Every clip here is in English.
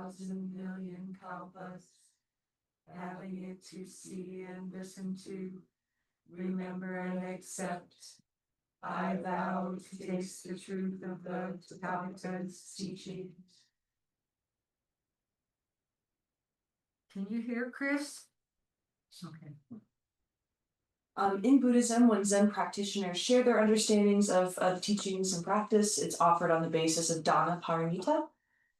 1,000,000,000 kalpas, having it to see and listen to, remember and accept. I vow to taste the truth of the Tathagata's teachings. Can you hear, Chris? Okay. In Buddhism, when Zen practitioners share their understandings of teachings and practice, it's offered on the basis of dana paramita.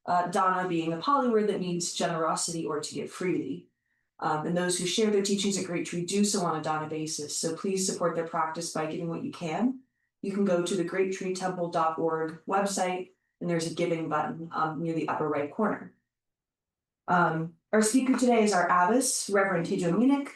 Dana being a Pali word that means generosity or to give freely. And those who share their teachings at Great Tree do so on a dana basis, so please support their practice by giving what you can. You can go to the greattreetemple.org website, and there's a giving button near the upper right corner. Our speaker today is our abbess, Rev Teijo Munnich.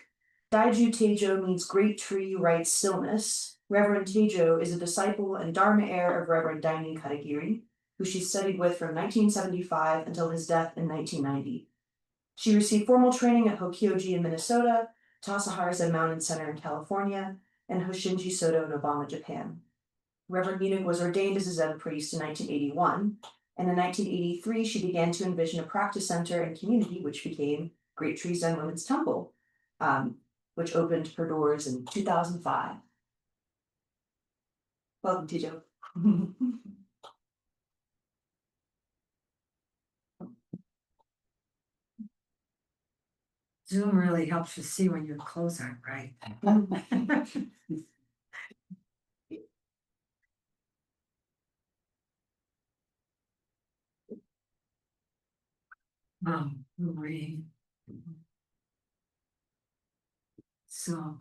Daiju Teijo means Great Tree Right Stillness. Rev Teijo is a disciple and Dharma heir of Rev Dainin Katagiri, who she studied with from 1975 until his death in 1990. She received formal training at Hokyoji in Minnesota, Tassajara Zen Mountain Center in California, and Hosshinji Sodo in Obama, Japan. Rev Munnich was ordained as a Zen priest in 1981, and in 1983 she began to envision a practice center and community which became Great Tree Zen Women's Temple, which opened her doors in 2005. Welcome, Teijo. Zoom really helps you see when your clothes aren't right. Read. So,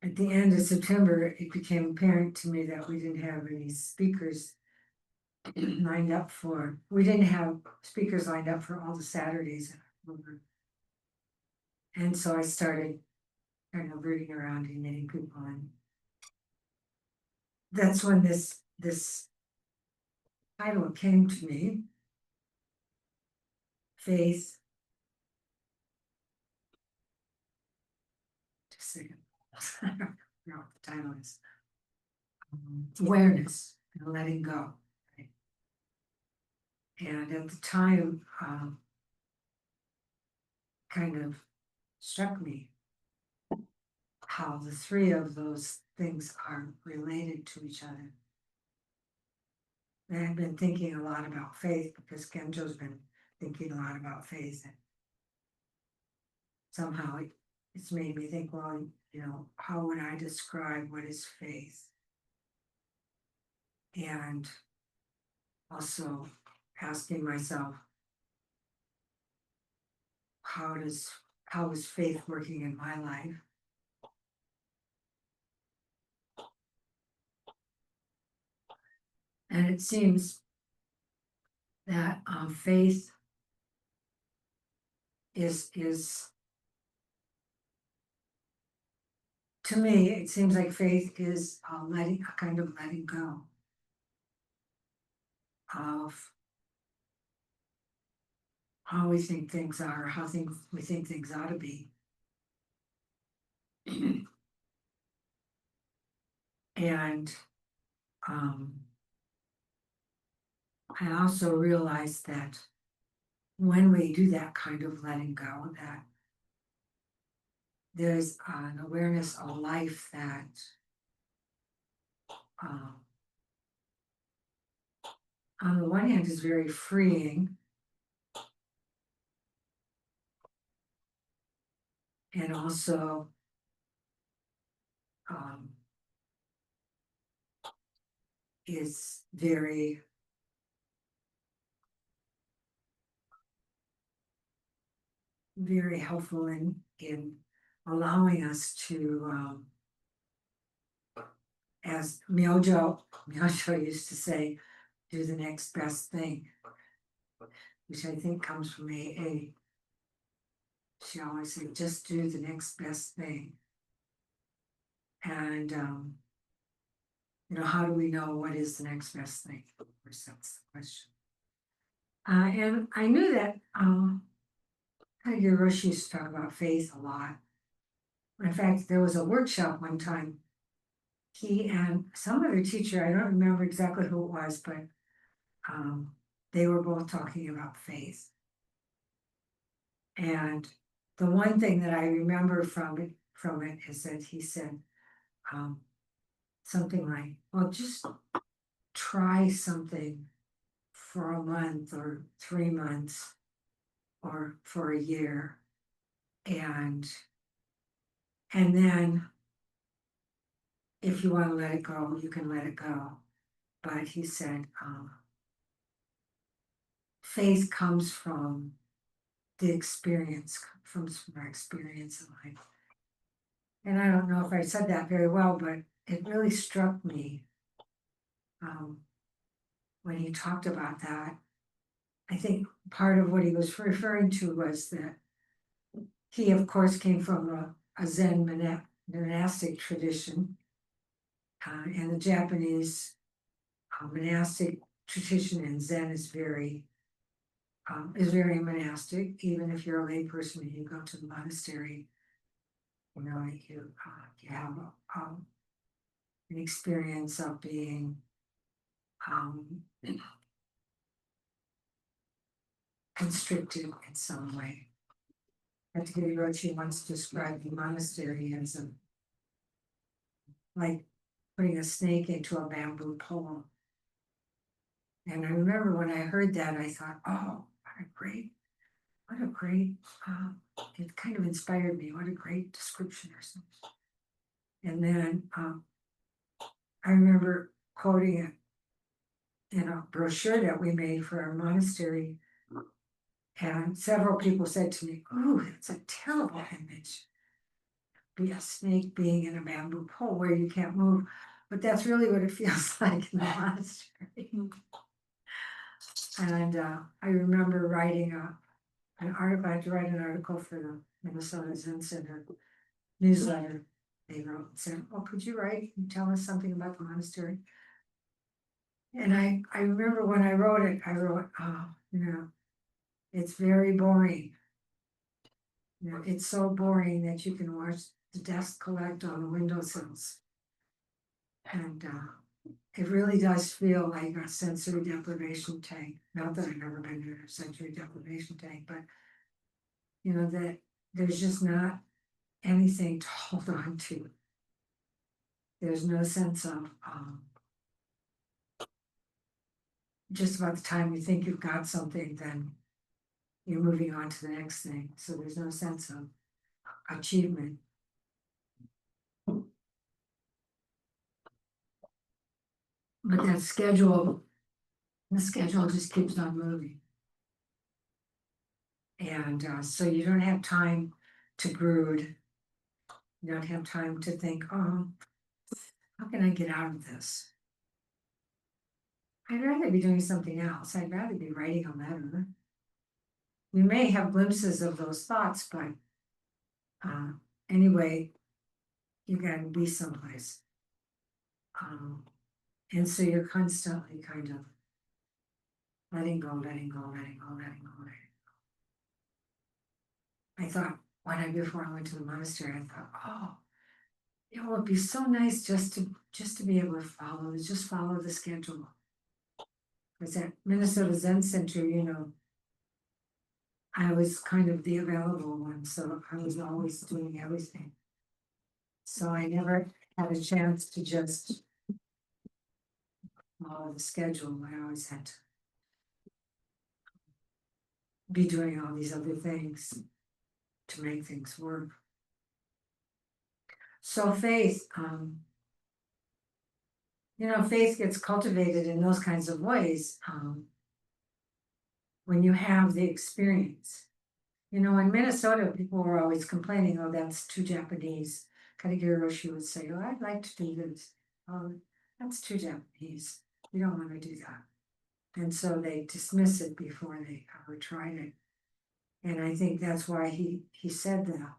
at the end of September, it became apparent to me that we didn't have any speakers lined up for, we didn't have speakers lined up for all the Saturdays in October. And so I started kind of rooting around and getting people in. That's when this title came to me. Faith. Just a second. I don't know what the title is. Awareness and letting go. Right? And at the time, kind of struck me how the three of those things are related to each other. And I've been thinking a lot about faith because Genjo's been thinking a lot about faith. And somehow it's made me think, well, you know, how would I describe what is faith? And also asking myself, how is faith working in my life? And it seems that faith is to me, it seems like faith is a kind of letting go of how we think things are, how we think things ought to be. And I also realized that when we do that kind of letting go, that there's an awareness of life that on the one hand is very freeing, and also is very helpful in allowing us to, as Myojo used to say, do the next best thing, which I think comes from AA. She always said, just do the next best thing. And, you know, how do we know what is the next best thing? Of course, that's the question. And I knew that Hagir Roshi used to talk about faith a lot. In fact, there was a workshop one time. He and some other teacher, I don't remember exactly who it was, but they were both talking about faith. And the one thing that I remember from it is that he said something like, well, just try something for a month or 3 months or for a year. And then if you want to let it go, you can let it go. But he said, faith comes from the experience, from our experience in life. And I don't know if I said that very well, but it really struck me when he talked about that. I think part of what he was referring to was that he, of course, came from a Zen monastic tradition, and the Japanese monastic tradition in Zen is very monastic. Even if you're a lay person and you go to the monastery, you know, you have an experience of being constricted in some way. Katagiri once described the monastery as like putting a snake into a bamboo pole. And I remember when I heard that, I thought, oh, what a great, it kind of inspired me. What a great description or something. And then I remember quoting it in a brochure that we made for our monastery. And several people said to me, "Ooh, it's a terrible image. Be a snake being in a bamboo pole where you can't move." But that's really what it feels like in the monastery. And I remember writing an article. I had to write an article for the Minnesota Zen Center newsletter. They wrote and said, "Oh, could you write and tell us something about the monastery?" And I remember when I wrote it, "Oh, you know, it's very boring. You know, it's so boring that you can watch the dust collect on the windowsills." And it really does feel like a sensory deprivation tank. Not that I've ever been in a sensory deprivation tank, but you know, that there's just not anything to hold on to. There's no sense of just about the time you think you've got something, then you're moving on to the next thing. So there's no sense of achievement. But that schedule, the schedule just keeps on moving. And so you don't have time to brood. You don't have time to think, oh, how can I get out of this? I'd rather be doing something else. I'd rather be writing a letter. You may have glimpses of those thoughts, but anyway, you gotta be someplace. And so you're constantly kind of letting go, letting go, letting go, letting go, letting go. I thought before I went to the monastery, I thought, oh, it would be so nice just to be able to follow the schedule. Because at Minnesota Zen Center, you know, I was kind of the available one, so I was always doing everything. So I never had a chance to just follow the schedule. I always had to be doing all these other things to make things work. So faith, you know, faith gets cultivated in those kinds of ways when you have the experience. You know, in Minnesota, people were always complaining, oh, that's too Japanese. Katagiri would say, oh, I'd like to do this. Oh, that's too Japanese. We don't want to do that. And so they dismiss it before they ever tried it. And I think that's why he said that.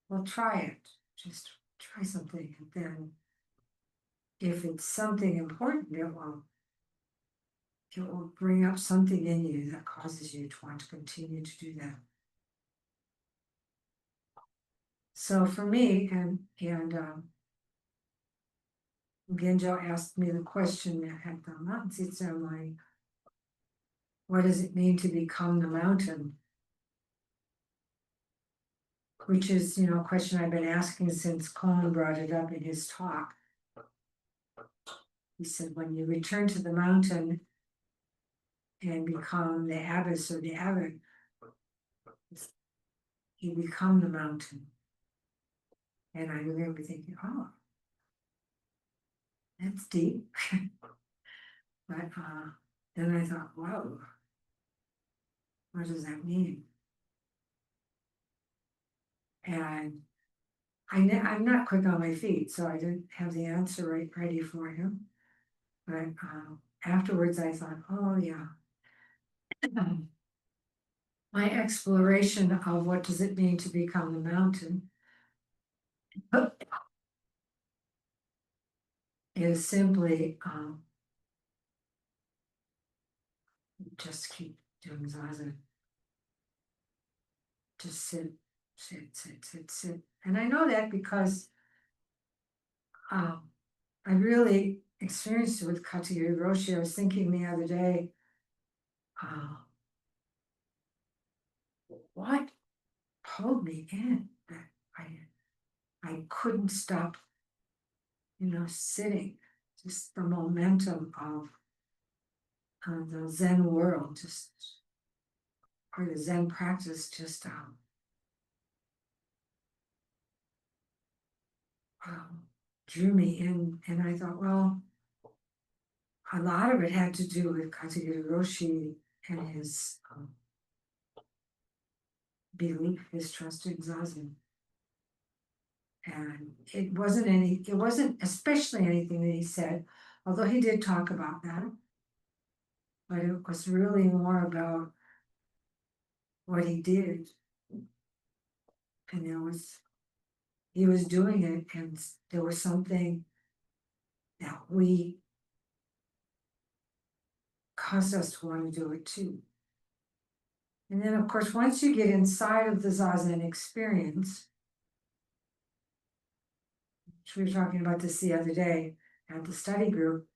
Well, try it. Just try something. And then if it's something important, it will bring up something in you that causes you to want to continue to do that. So for me, and Genjo asked me the question at the mountain seat ceremony, what does it mean to become the mountain? Which is, a question I've been asking since Coleman brought it up in his talk. He said, when you return to the mountain and become the abbess or the abbot, you become the mountain. And I remember thinking, oh, that's deep. But then I thought, whoa, what does that mean? And I'm not quick on my feet, so I didn't have the answer ready for him. But afterwards I thought, oh yeah. My exploration of what does it mean to become the mountain is simply just keep doing zazen. Just sit, sit, sit, sit, sit. And I know that because I really experienced it with Katagiri Roshi. I was thinking the other day, what pulled me in that I couldn't stop, sitting. Just the momentum of the Zen world, just or the Zen practice, just drew me in, and I thought, well, a lot of it had to do with Katagiri Roshi and his belief, his trust in Zazen. And it wasn't especially anything that he said, although he did talk about that. But it was really more about what he did. And he was doing it, and there was something that caused us to want to do it too. And then, of course, once you get inside of the Zazen experience, which we were talking about this the other day at the study group,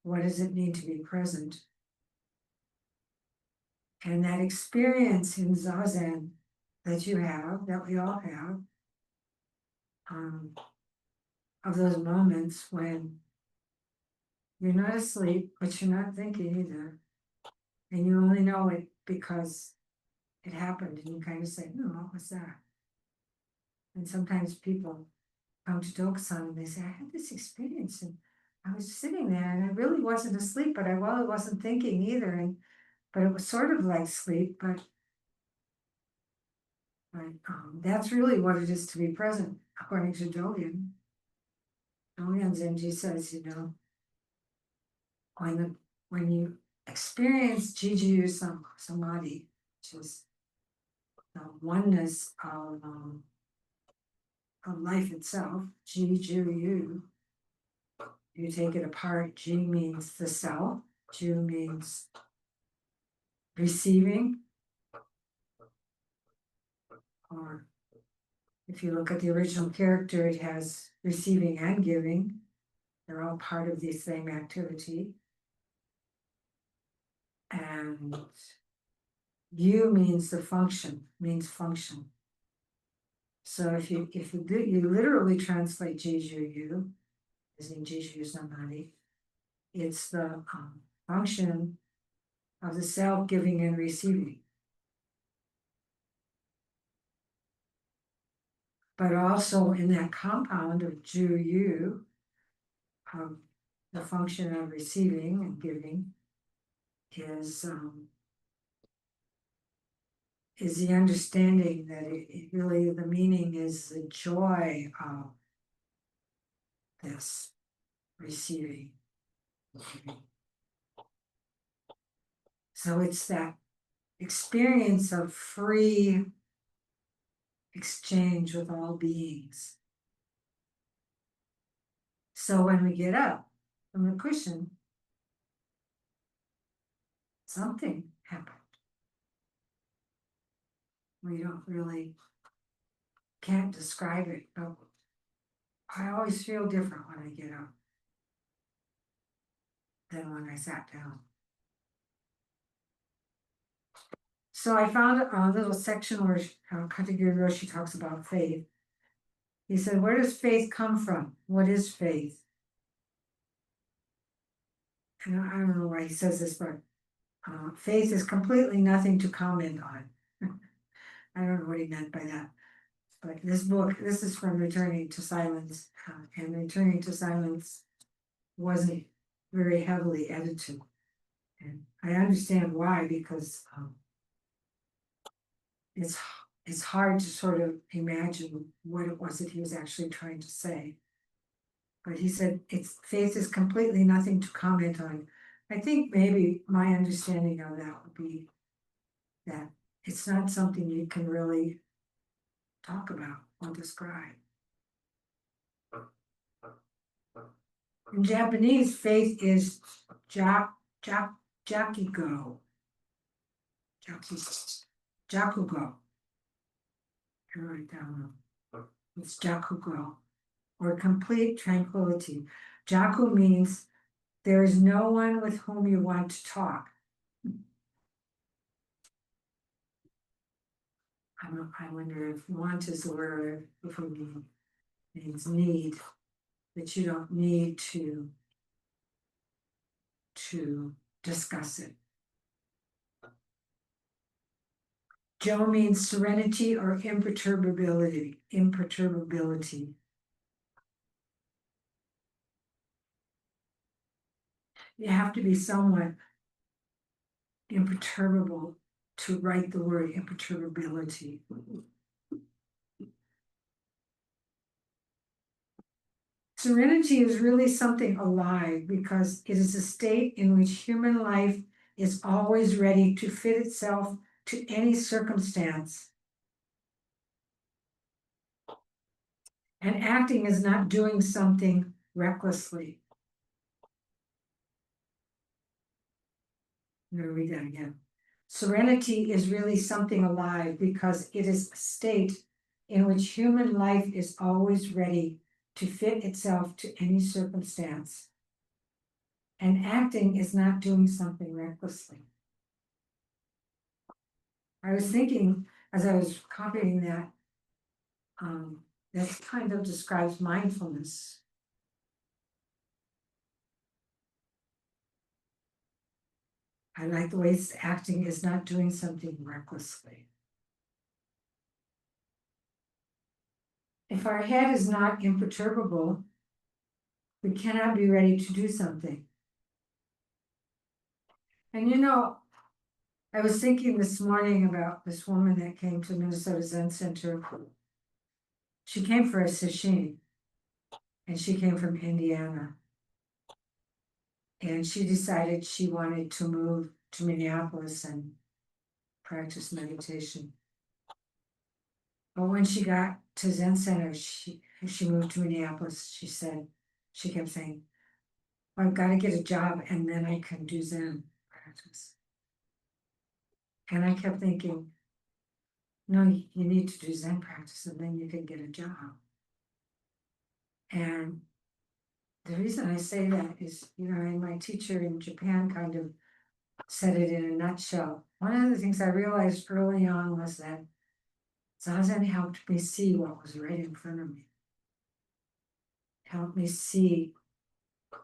what does it mean to be present? And that experience in Zazen that you have, that we all have, of those moments when you're not asleep, but you're not thinking either. And you only know it because it happened, and you kind of say, what was that? And sometimes people come to Dokusan and they say, I had this experience, and I was sitting there, and I really wasn't asleep, but I wasn't thinking either, but it was sort of like sleep, but that's really what it is to be present, according to Dogen. Dogen Zenji says, when you experience Jiju Samadhi, which is the oneness of life itself, Jiju, you take it apart. Ji means the self, Ju means receiving, or if you look at the original character, it has receiving and giving. They're all part of the same activity. And you means the function, means function. So if you literally translate Jeju you, as in Jeju Samadhi, it's the function of the self giving and receiving. But also in that compound of Ju you, the function of receiving and giving is the understanding that it really, the meaning is the joy of this receiving. So it's that experience of free exchange with all beings. So when we get up from the cushion, something happened. We don't really, can't describe it, but I always feel different when I get up than when I sat down. So I found a little section where Katagiri Roshi talks about faith. He said, where does faith come from? What is faith? And I don't know why he says this, but faith is completely nothing to comment on. I don't know what he meant by that. But this book, this is from Returning to Silence, and Returning to Silence wasn't very heavily edited. And I understand why, because it's hard to sort of imagine what it was that he was actually trying to say. But he said faith is completely nothing to comment on. I think maybe my understanding of that would be that it's not something you can really talk about or describe. In Japanese, faith is jakugo. Jakugo. I write it down. It's jakugo, or complete tranquility. Jaku means there is no one with whom you want to talk. I wonder if want is the word before means need, that you don't need to discuss it. Jo means serenity or imperturbability. You have to be somewhat imperturbable to write the word imperturbability. Serenity is really something alive because it is a state in which human life is always ready to fit itself to any circumstance. And acting is not doing something recklessly. I'm going to read that again. Serenity is really something alive because it is a state in which human life is always ready to fit itself to any circumstance. And acting is not doing something recklessly. I was thinking, as I was copying that, that kind of describes mindfulness. I like the way it's acting is not doing something recklessly. If our head is not imperturbable, we cannot be ready to do something. And you know, I was thinking this morning about this woman that came to Minnesota Zen Center. She came for a sesshin, and she came from Indiana. And she decided she wanted to move to Minneapolis and practice meditation. But when she got to Zen Center, she moved to Minneapolis, she kept saying, I've got to get a job and then I can do Zen practice. And I kept thinking, no, you need to do Zen practice and then you can get a job. And the reason I say that is, and my teacher in Japan kind of said it in a nutshell. One of the things I realized early on was that Zazen helped me see what was right in front of me. Helped me see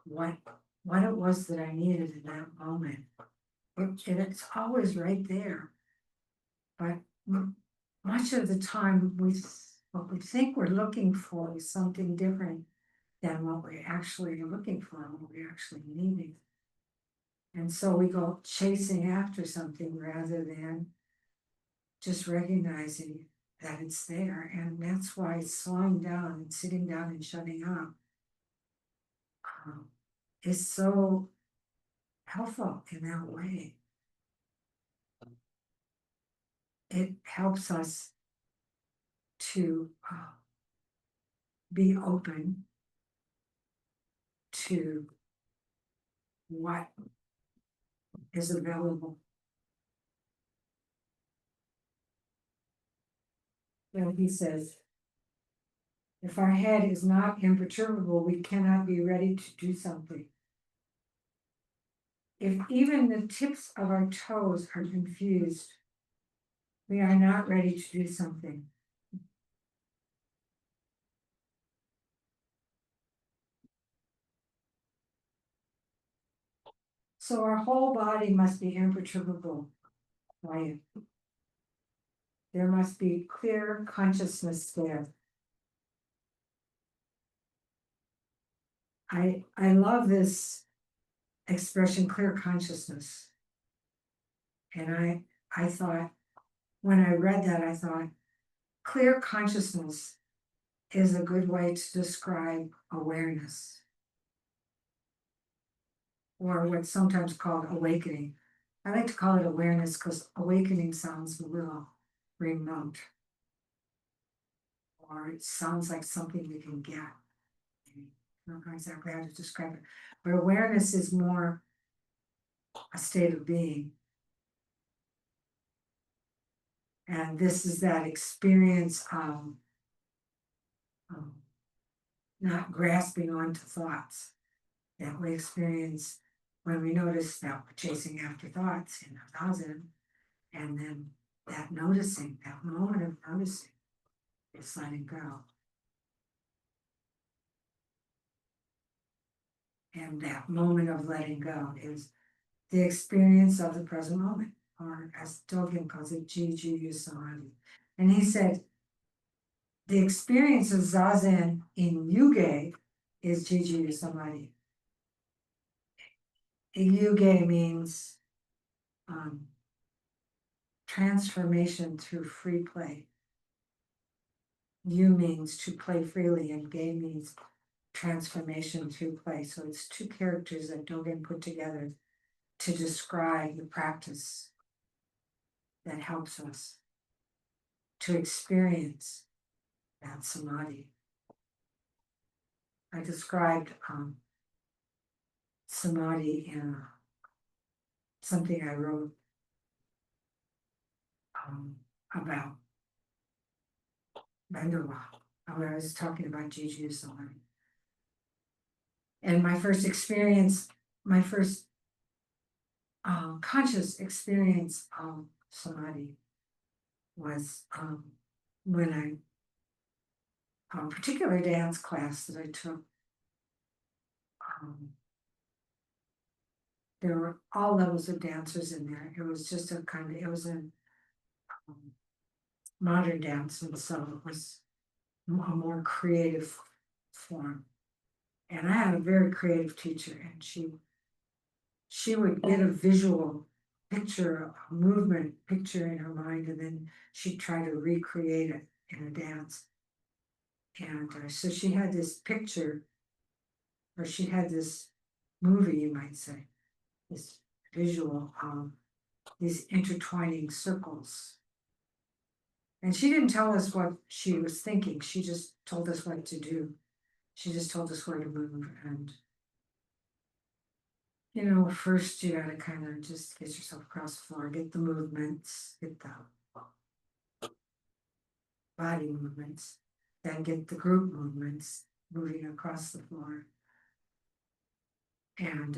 what it was that I needed in that moment. It's always right there. But much of the time, what we think we're looking for is something different than what we actually are looking for and what we're actually needing. And so we go chasing after something rather than just recognizing that it's there. And that's why slowing down and sitting down and shutting up is so helpful in that way. It helps us to be open to what is available. Then he says, if our head is not imperturbable, we cannot be ready to do something. If even the tips of our toes are confused, We are not ready to do something. So our whole body must be imperturbable, quiet. There must be clear consciousness there. I love this expression, clear consciousness. And I thought, when I read that, I thought, clear consciousness is a good way to describe awareness, or what's sometimes called awakening. I like to call it awareness because awakening sounds a little remote, or it sounds like something you can get. I don't know exactly how to describe it, but awareness is more a state of being. And this is that experience of not grasping onto thoughts that we experience when we notice that we're chasing after thoughts in Zazen, and then that noticing, that moment of noticing, is letting go. And that moment of letting go is the experience of the present moment, or as Dogen calls it, Jiju Samadhi. And he said, the experience of Zazen in Yuge is Jiju Samadhi. Yuge means transformation through free play. Yu means to play freely, and Ge means transformation through play. So it's two characters that Dogen put together to describe the practice that helps us to experience that samadhi. I described samadhi in something I wrote about Bandawa, where I was talking about Jiju Samadhi. And my first experience, my first conscious experience of samadhi was when a particular dance class that I took. There were all levels of dancers in there. It was just a kind of, it was a modern dance, and so it was a more creative form. And I had a very creative teacher, and she would get a visual picture, a movement picture in her mind, and then she'd try to recreate it in a dance. And so she had this picture, or she had this movie, you might say, this visual of these intertwining circles. And she didn't tell us what she was thinking. She just told us what to do. She just told us where to move. And, you know, first you gotta kind of just get yourself across the floor, get the movements, get the body movements, then get the group movements moving across the floor. And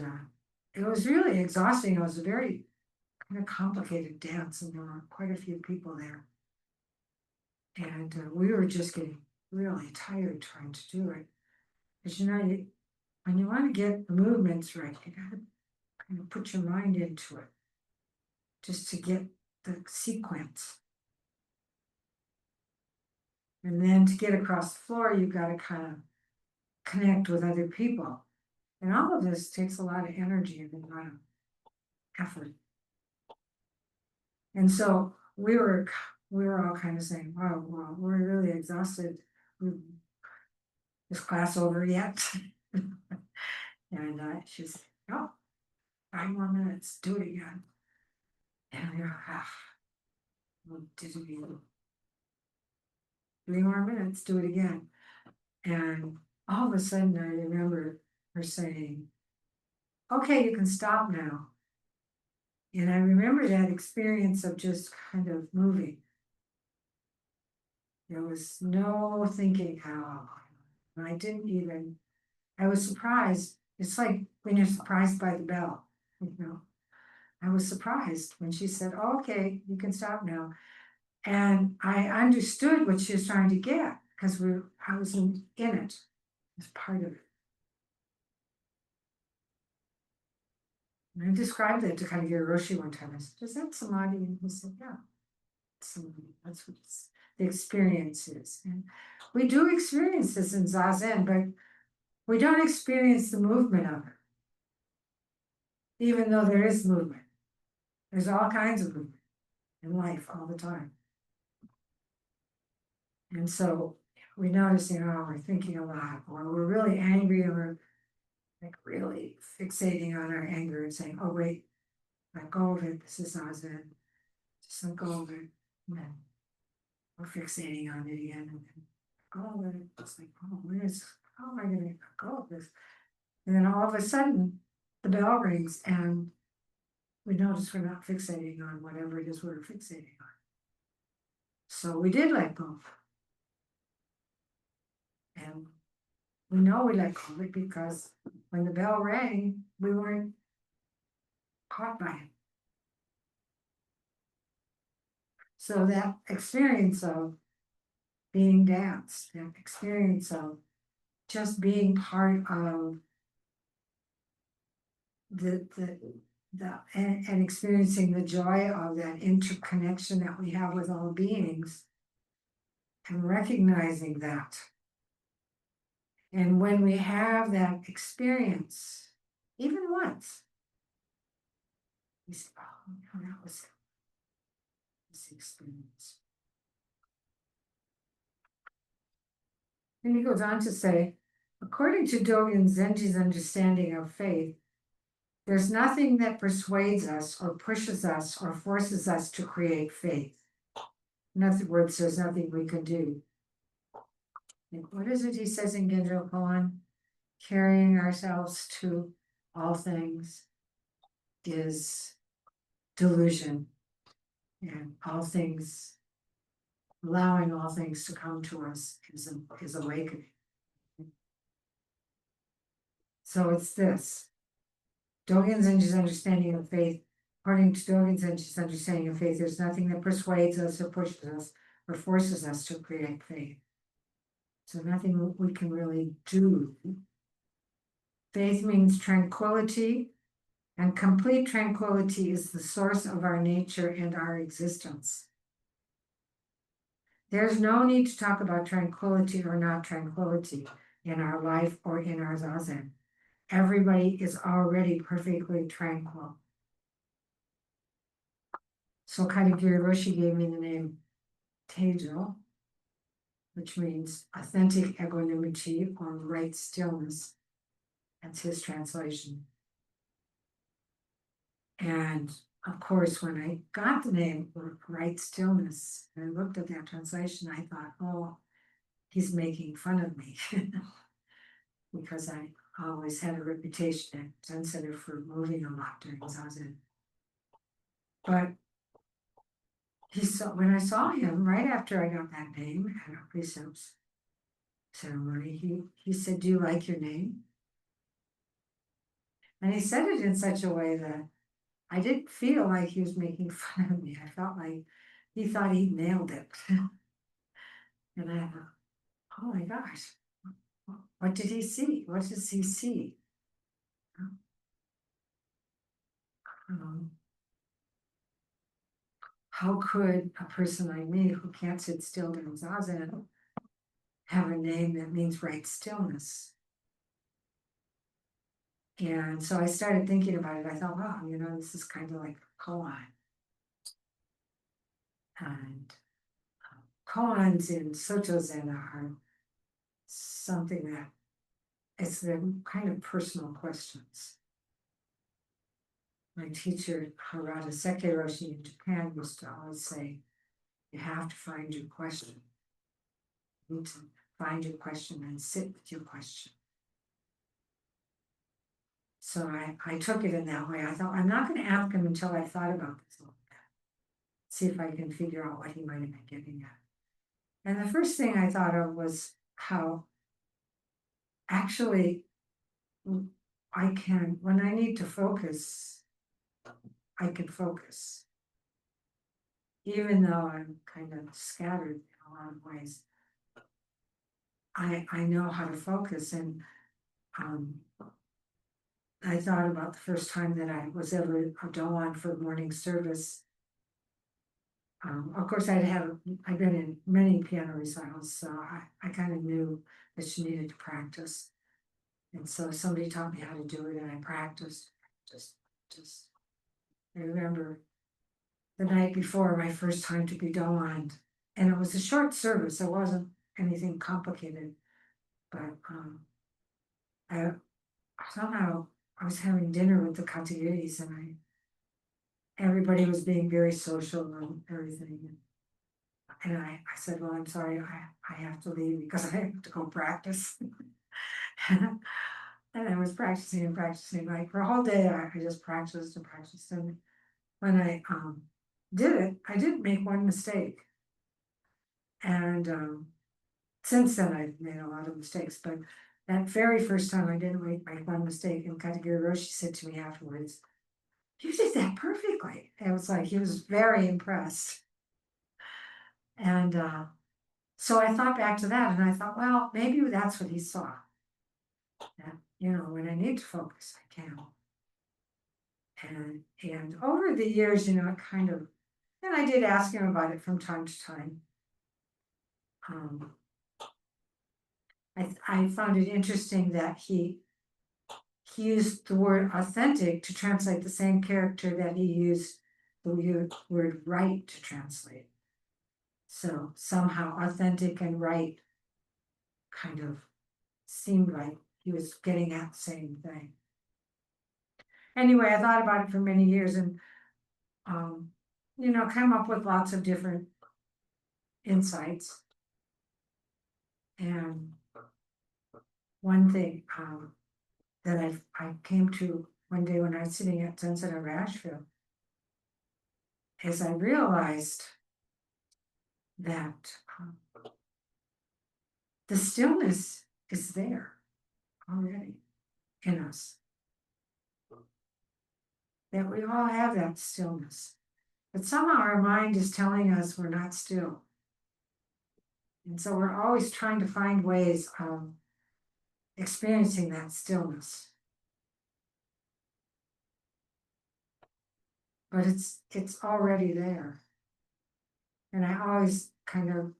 it was really exhausting. It was a very kind of complicated dance, and there were quite a few people there. And we were just getting really tired trying to do it. Because, you know, when you want to get the movements right, you got to kind of put your mind into it just to get the sequence. And then to get across the floor, you've got to kind of connect with other people. And all of this takes a lot of energy and a lot of effort. And so we were all kind of saying, "Wow, well, we're really exhausted. Is class over yet?" And she said, "No, 5 more minutes, do it again." And we were, we'll do it again. 3 more minutes, do it again. And all of a sudden, I remember her saying, "Okay, you can stop now." And I remember that experience of just kind of moving. There was no thinking how. I didn't even, I was surprised. It's like when you're surprised by the bell, you know. I was surprised when she said, "Oh, okay, you can stop now." And I understood what she was trying to get because I was in it as part of it. And I described it to Katagiri Roshi one time. I said, "Is that samadhi?" And he said, "Yeah, it's samadhi. That's what the experience is." And we do experience this in Zazen, but we don't experience the movement of it. Even though there is movement. There's all kinds of movement in life all the time. And so we notice, we're thinking a lot, or we're really angry, or we're like really fixating on our anger and saying, "Oh, wait, let go of it. This is Zazen. Just let go of it." And then we're fixating on it again, and then let go of it. It's like, "Oh, how am I going to let go of this?" And then all of a sudden, the bell rings, and we notice we're not fixating on whatever it is we're fixating on. So we did let go. And we know we let go of it because when the bell rang, we weren't caught by it. So that experience of being danced, that experience of just being part of and experiencing the joy of that interconnection that we have with all beings and recognizing that. And when we have that experience, even once, we say, "Oh, that was this experience." And he goes on to say, according to Dogen Zenji's understanding of faith, there's nothing that persuades us or pushes us or forces us to create faith. In other words, there's nothing we can do. Like, what is it he says in Genjo Koan? Carrying ourselves to all things is delusion, and all things, allowing all things to come to us is awakening. So it's this. Dogen Zenji's understanding of faith, according to Dogen Zenji's understanding of faith, there's nothing that persuades us or pushes us or forces us to create faith. So nothing we can really do. Faith means tranquility, and complete tranquility is the source of our nature and our existence. There's no need to talk about tranquility or not tranquility in our life or in our Zazen. Everybody is already perfectly tranquil. So Katagiri Roshi gave me the name Teijo, which means authentic equanimity or right stillness. That's his translation. And of course, when I got the name right stillness, and I looked at that translation, I thought, oh, he's making fun of me. Because I always had a reputation at Zen Center for moving a lot during Zazen. But when I saw him right after I got that name at our precepts ceremony, he said, "Do you like your name?" And he said it in such a way that I didn't feel like he was making fun of me. I felt like he thought he nailed it. And I thought, oh my gosh, what did he see? What does he see? How could a person like me who can't sit still during Zazen have a name that means right stillness? And so I started thinking about it. I thought, wow, this is kind of like a koan. And koans in Soto Zen are something that it's the kind of personal questions. My teacher, Harada Sekiroshi in Japan, used to always say, you have to find your question. You need to find your question and sit with your question. So I took it in that way. I thought, I'm not going to ask him until I thought about this a little bit. See if I can figure out what he might have been getting at. And the first thing I thought of was how actually I can, when I need to focus, I can focus. even though I'm kind of scattered in a lot of ways, I know how to focus. And I thought about the first time that I was ever a doan for morning service. Of course, I've been in many piano recitals, so I kind of knew that you needed to practice. And so somebody taught me how to do it, and I practiced. Just I remember the night before my first time to be doan, and it was a short service. It wasn't anything complicated, but I somehow I was having dinner with the Katagiris, and everybody was being very social and everything. And I said, well, I'm sorry, I have to leave because I have to go practice. And I was practicing and practicing, like for a whole day, I just practiced and practiced. And when I did it, I didn't make one mistake. And since then, I've made a lot of mistakes. But that very first time, I didn't make one mistake. And Katagiri Roshi said to me afterwards, you did that perfectly. It was like he was very impressed. And so I thought back to that, and I thought, well, maybe that's what he saw. That, when I need to focus, I can. And over the years, it kind of, and I did ask him about it from time to time. I found it interesting that he used the word authentic to translate the same character that he used the word right to translate. So somehow authentic and right kind of seemed like he was getting at the same thing. Anyway, I thought about it for many years and, came up with lots of different insights. And one thing that I came to one day when I was sitting at Sunset of Asheville is I realized that the stillness is there already in us. That we all have that stillness. But somehow our mind is telling us we're not still. And so we're always trying to find ways of experiencing that stillness. But it's already there. And I always kind of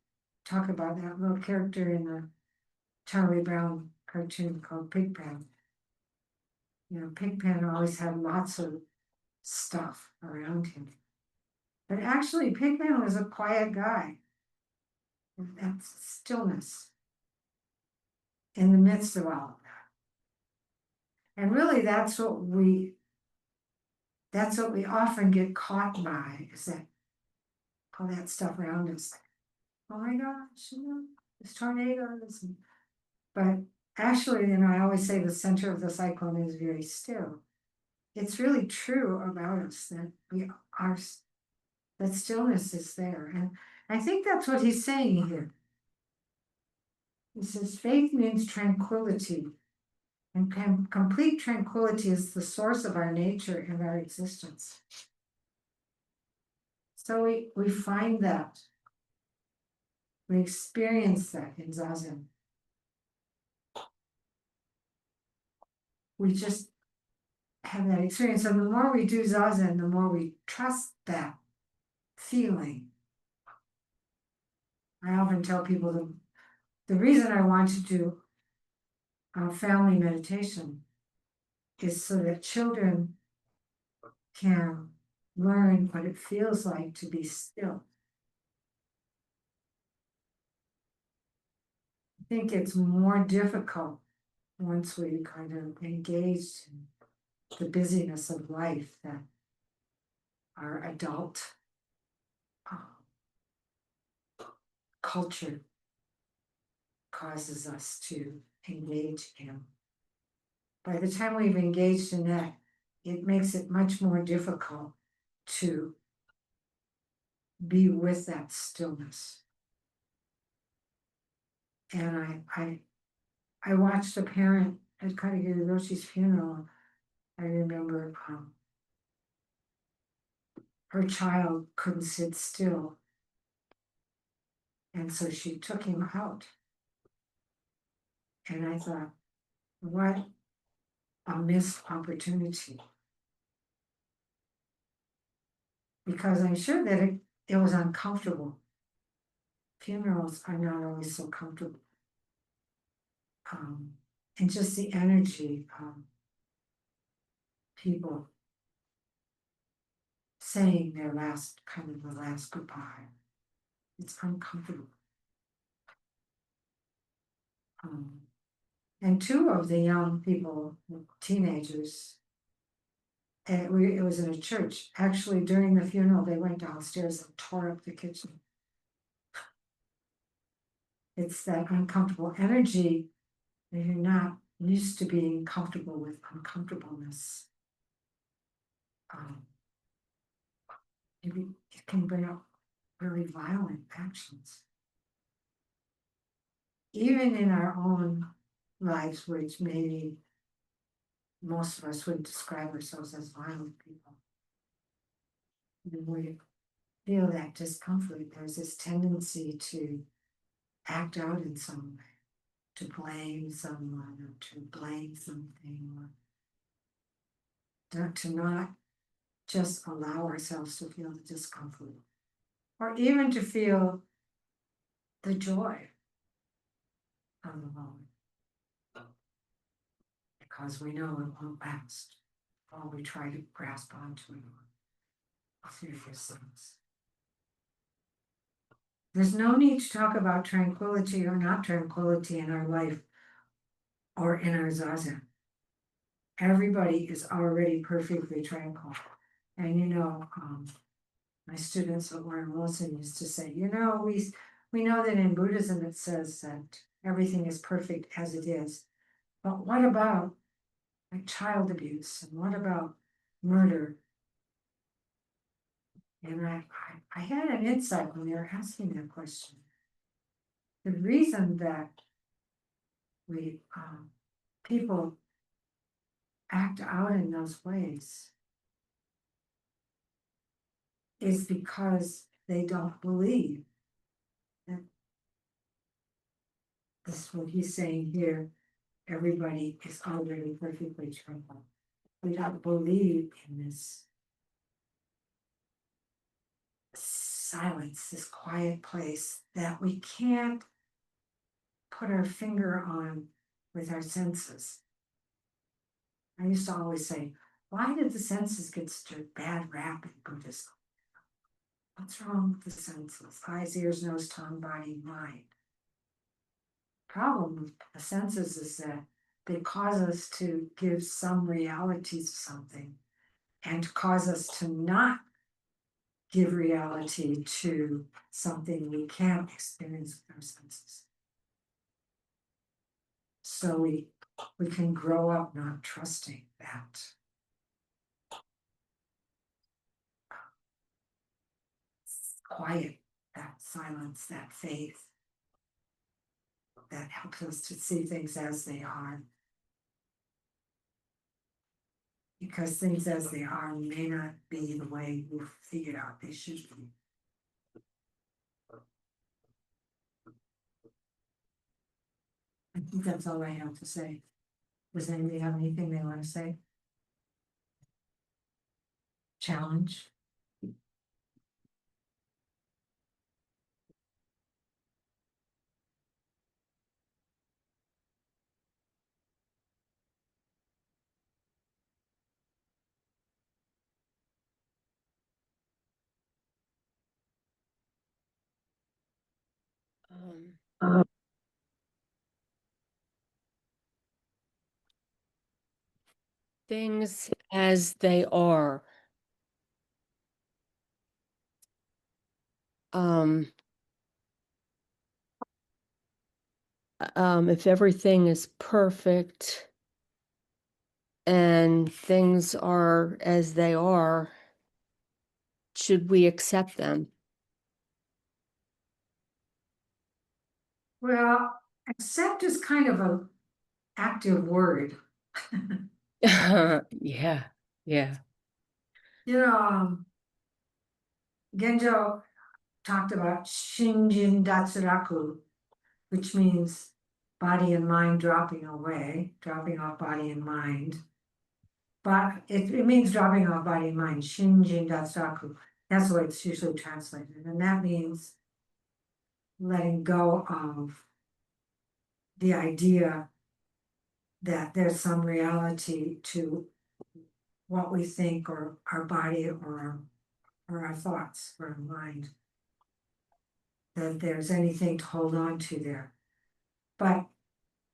talk about that little character in the Charlie Brown cartoon called Pigpen. Pigpen always had lots of stuff around him. But actually, Pigpen was a quiet guy. That's stillness in the midst of all of that. And really, that's what we often get caught by, is that all that stuff around us. Oh my gosh, this tornado. But actually, I always say the center of the cyclone is very still. It's really true about us that that stillness is there. And I think that's what he's saying here. He says, faith means tranquility. And complete tranquility is the source of our nature and our existence. So we find that. We experience that in Zazen. We just have that experience. And the more we do Zazen, the more we trust that feeling. I often tell people the reason I want to do family meditation is so that children can learn what it feels like to be still. I think it's more difficult once we kind of engage in the busyness of life that our adult culture causes us to engage in. By the time we've engaged in that, it makes it much more difficult to be with that stillness. And I watched a parent at Katagiri Roshi's funeral. I remember her child couldn't sit still. And so she took him out. And I thought, what a missed opportunity. Because I'm sure that it was uncomfortable. Funerals are not always so comfortable. And just the energy of people saying their last, kind of the last goodbye. It's uncomfortable. And two of the young people, teenagers, it was in a church. Actually, during the funeral, they went downstairs and tore up the kitchen. It's that uncomfortable energy, and you're not used to being comfortable with uncomfortableness. It can bring up really violent actions. Even in our own lives, which maybe most of us would describe ourselves as violent people. When we feel that discomfort, there's this tendency to act out in some way, to blame someone or to blame something, or to not just allow ourselves to feel the discomfort, or even to feel the joy of the moment. Because we know it won't last, or we try to grasp onto it or fear things. There's no need to talk about tranquility or not tranquility in our life or in our zazen. Everybody is already perfectly tranquil. And my students at Warren Wilson used to say, we know that in Buddhism it says that everything is perfect as it is. But what about like child abuse? And what about murder? And I had an insight when they were asking that question. The reason that people act out in those ways is because they don't believe that this is what he's saying here. Everybody is already perfectly tranquil. We don't believe in this silence, this quiet place that we can't put our finger on with our senses. I used to always say, why did the senses get such a bad rap in Buddhism? What's wrong with the senses? Eyes, ears, nose, tongue, body, mind. Problem with the senses is that they cause us to give some reality to something and to cause us to not give reality to something we can't experience with our senses. So we can grow up not trusting that. Quiet, that silence, that faith that helps us to see things as they are. Because things as they are may not be the way we've figured out they should be. I think that's all I have to say. Does anybody have anything they want to say? Challenge? Things as they are. If everything is perfect and things are as they are, should we accept them? Well, accept is kind of an active word. Yeah. You know, Genjo talked about Shinjin Datsuraku, which means body and mind dropping away, dropping off body and mind. But it means dropping off body and mind, Shinjin Datsuraku. That's the way it's usually translated. And that means letting go of the idea that there's some reality to what we think or our body or our thoughts or our mind. That there's anything to hold on to there. But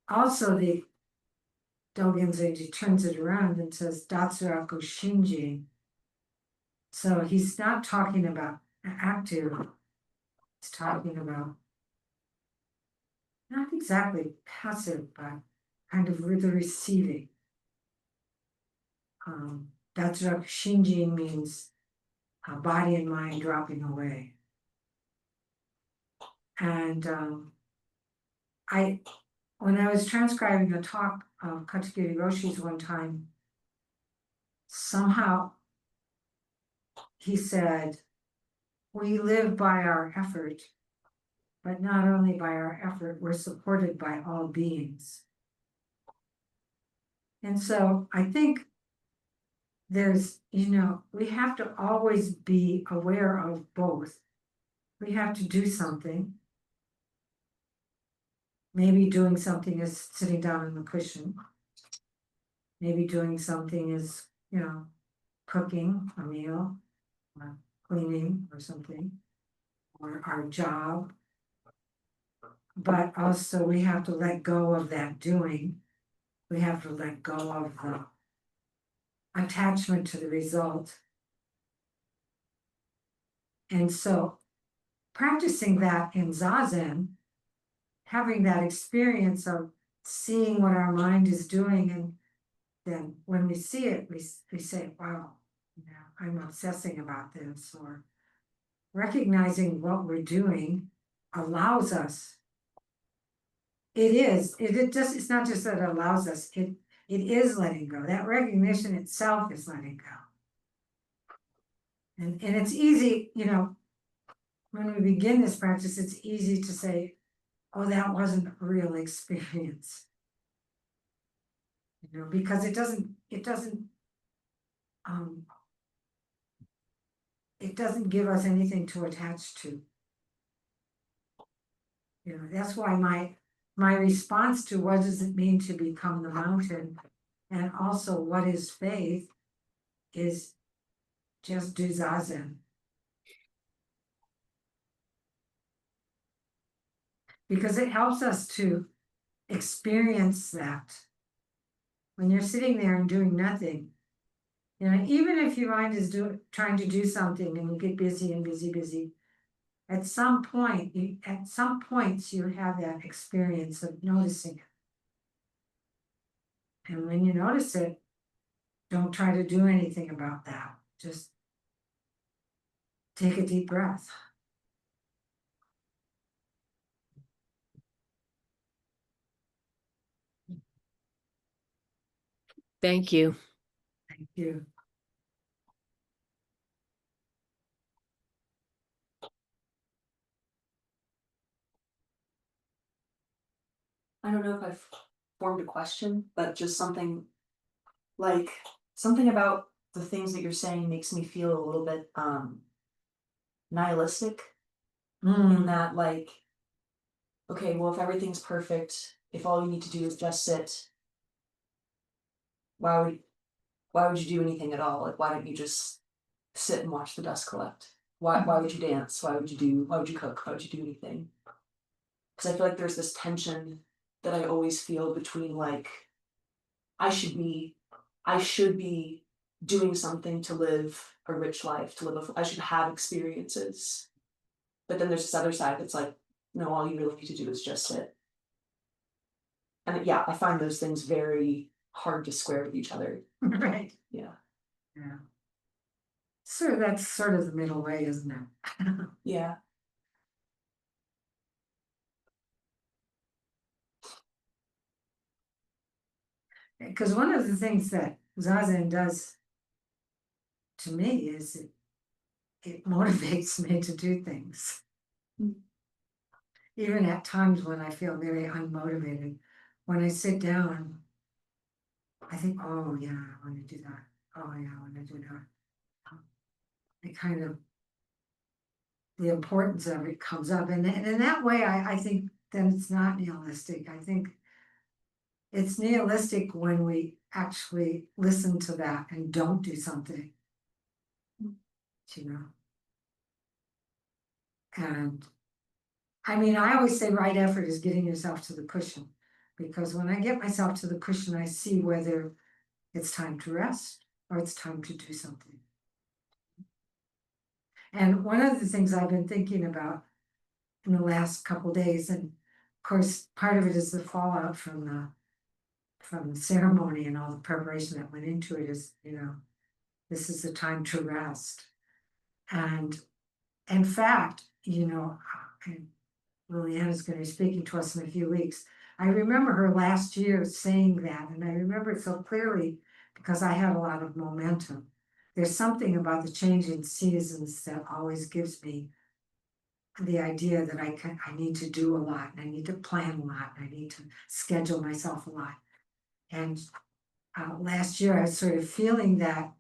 also the Dogen Zenji turns it around and says Datsuraku Shinji. So he's not talking about active, he's talking about not exactly passive, but kind of the receiving. Datsuraku Shinji means body and mind dropping away. And when I was transcribing a talk of Katagiri Roshi's one time, somehow he said, we live by our effort, but not only by our effort, we're supported by all beings. And so I think there's, we have to always be aware of both. We have to do something. Maybe doing something is sitting down on the cushion. Maybe doing something is, cooking a meal, or cleaning or something, or our job. But also we have to let go of that doing. We have to let go of the attachment to the result. And so practicing that in Zazen, having that experience of seeing what our mind is doing, and then when we see it, we say, wow, I'm obsessing about this, or recognizing what we're doing allows us. It's not just that it allows us, it is letting go. That recognition itself is letting go. And it's easy, when we begin this practice, it's easy to say, oh, that wasn't a real experience. Because it doesn't give us anything to attach to. That's why my response to what does it mean to become the mountain, and also what is faith, is just do Zazen. Because it helps us to experience that. When you're sitting there and doing nothing, even if your mind is trying to do something and you get busy and busy, at some points you have that experience of noticing it. And when you notice it, don't try to do anything about that. Just take a deep breath. Thank you. Thank you. I don't know if I've formed a question, but just something about the things that you're saying makes me feel a little bit nihilistic, in that, okay, well, if everything's perfect, if all you need to do is just sit, why would you do anything at all? Why don't you just sit and watch the dust collect? Why would you dance? Why would you cook? Why would you do anything? Because I feel like there's this tension that I always feel between I should be doing something to live a rich life, I should have experiences. But then there's this other side that's no, all you really need to do is just sit. And yeah, I find those things very hard to square with each other. Right. Yeah. Yeah. So that's sort of the middle way, isn't it? Yeah. Because one of the things that Zazen does to me is it motivates me to do things. Mm. Even at times when I feel very unmotivated, when I sit down, I think, oh yeah, I want to do that. Oh yeah, I want to do that. It kind of, the importance of it comes up. And in that way, I think that it's not nihilistic. I think it's nihilistic when we actually listen to that and don't do something. You know? And I mean, I always say right effort is getting yourself to the cushion. Because when I get myself to the cushion, I see whether it's time to rest or it's time to do something. And one of the things I've been thinking about in the last couple days, and of course, part of it is the fallout from the ceremony and all the preparation that went into it, is, you know, this is the time to rest. And in fact, you know, and Liliana's going to be speaking to us in a few weeks. I remember her last year saying that, and I remember it so clearly because I had a lot of momentum. There's something about the changing seasons that always gives me the idea that I need to do a lot, and I need to plan a lot, and I need to schedule myself a lot. And last year I was sort of feeling that,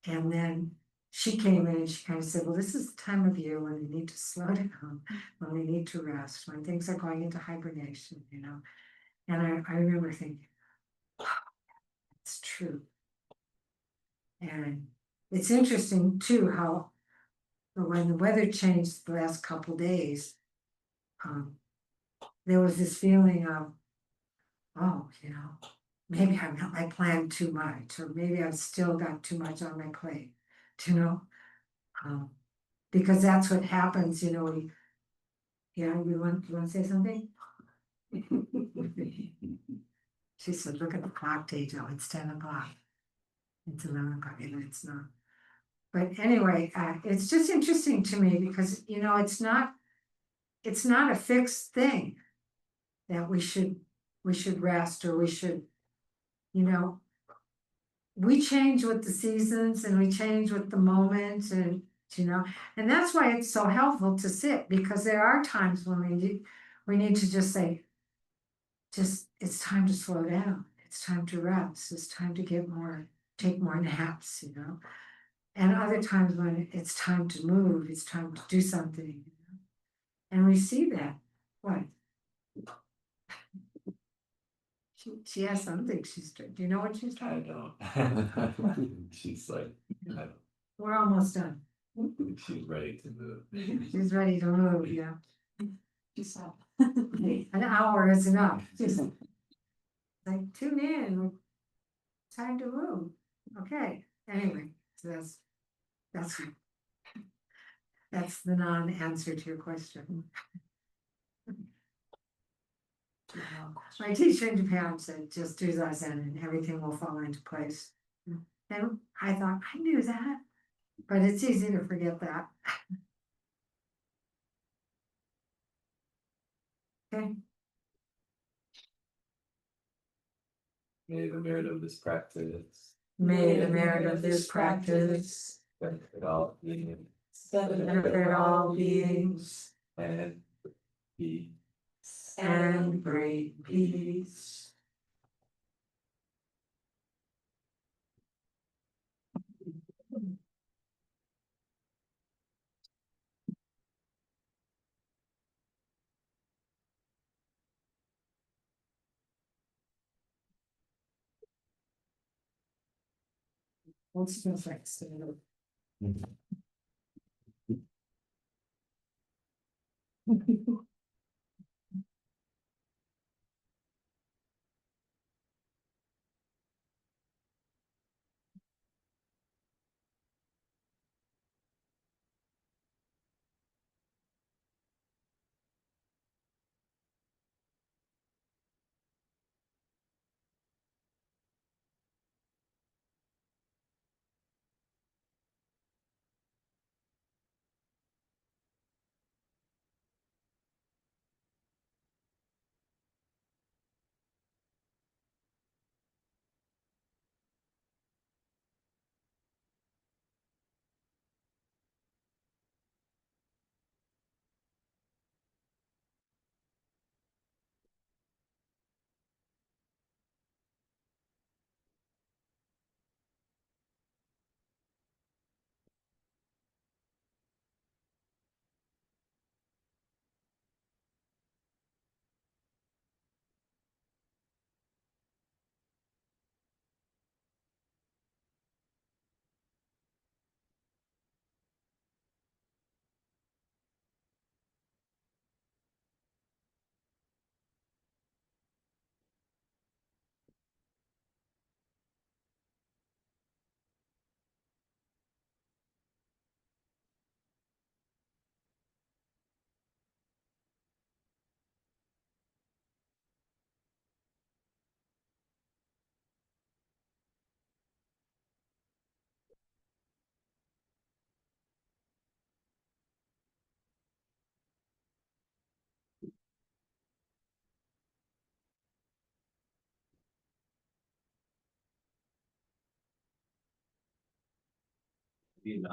and then she came in and she kind of said, well, this is the time of year when we need to slow down, when we need to rest, when things are going into hibernation, you know. And I remember thinking, wow, it's true. And it's interesting too how when the weather changed the last couple days, there was this feeling of, oh, you know, maybe I planned too much, or maybe I've still got too much on my plate, you know. Because that's what happens, you know. Yeah, you want to say something? She said, look at the clock, Teijo, it's 10 o'clock. It's 11 o'clock, and it's not. But anyway, it's just interesting to me because, you know, it's not a fixed thing that we should rest, or we should, you know, we change with the seasons and we change with the moment, and you know, and that's why it's so helpful to sit, because there are times when we need to just say, it's time to slow down, it's time to rest, it's time to take more naps, you know. And other times when it's time to move, it's time to do something, you know? And we see that. What? She has something she's doing. Do you know what she's I doing? don't. She's like, I don't. We're almost done. She's ready to move. She's ready to move, yeah. Just that. An hour is enough. Just like tune in. Time to move. Okay. Anyway, so that's the non-answer to your question. My teacher in Japan said, just do Zazen and everything will fall into place. And I thought, I knew that, but it's easy to forget that. Okay. May the merit of this practice May the merit of this practice benefit all beings benefit all beings and be and bring peace. What's the next? be enough.